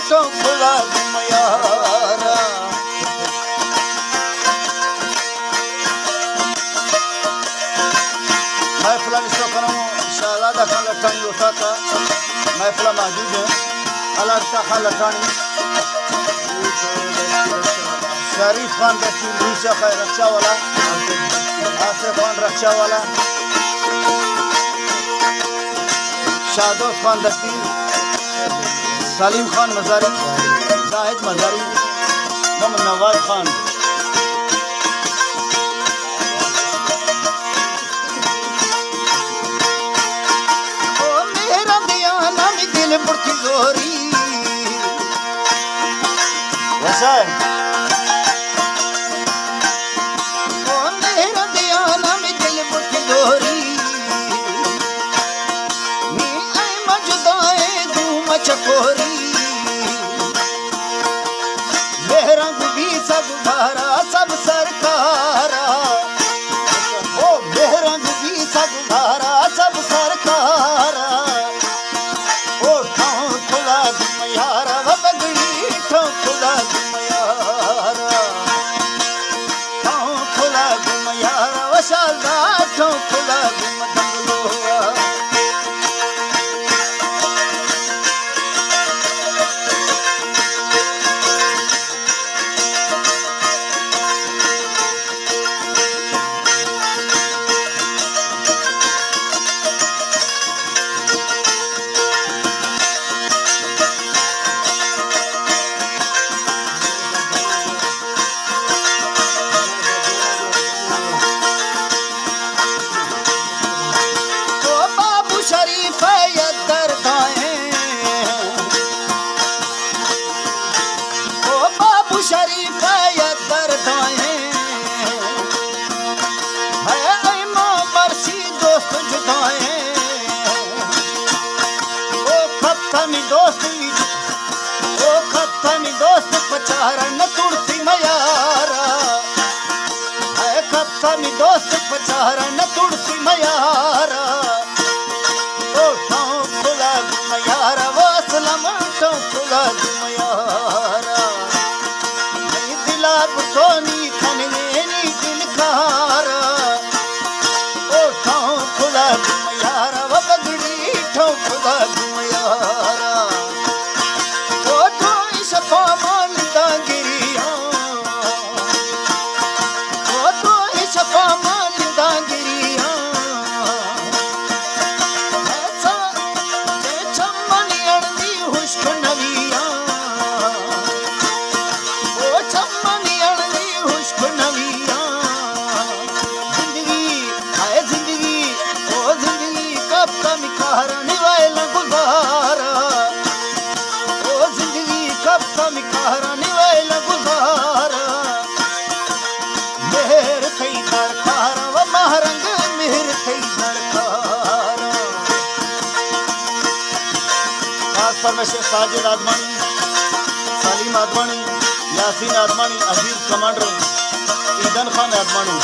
खुला गुमयारा महफिल शहजादा खान लठानी उठा था महफिल मौजूद है अलर्टा खान लठानी शरीफ खान दस्ती नीचा खैर रक्षा वाला आसिफ खान रक्षा वाला शाहदोस्त खान दस्ती सलीम खान मजारी जाहिद मजारी मोहम्मद नवाज खान ओ मेरा दयाना में दिल बुढ़ी गोरी वैसा है ओ मेरा दयाना में दिल बुढ़ी गोरी नी आई मजदाए दू मचकोरी सब भारा सब सरकारा ओ बेरंग भी सब भारा सब सरकारा ओ ठाव खुला गुमयारा व बगड़ी ठाव खुला गुमयारा ठाव खुला गुमयारा व शाला ठाव खुला गुम दंगलोया शरीफ या दर्दाएं है मां बरसी दोस्त जुदाएं ओ खत्मी दोस्त पचारा न तुड़सी मयारा है खत्मी दोस्त पचारा न तुड़सी मयारा ओ ठाव खुला गुमयारा वो असलम ठाव खुला गुमयारा सोनी खनगेनी दिलकारा ओ ठाव खुला गुमयारा व बगड़ी ठाव खुला गुमयारा ओ ठोई शफा मानदा गिरिया ओ ठोई शफा मानदा गिरिया ऐसा जे चमनी अड़दी हुश्क नविया ओ चमनी शेख साजिद आदमानी सलीम आदमानी यासीन आदमानी अजीज कमांडर ईदन खान आदमानी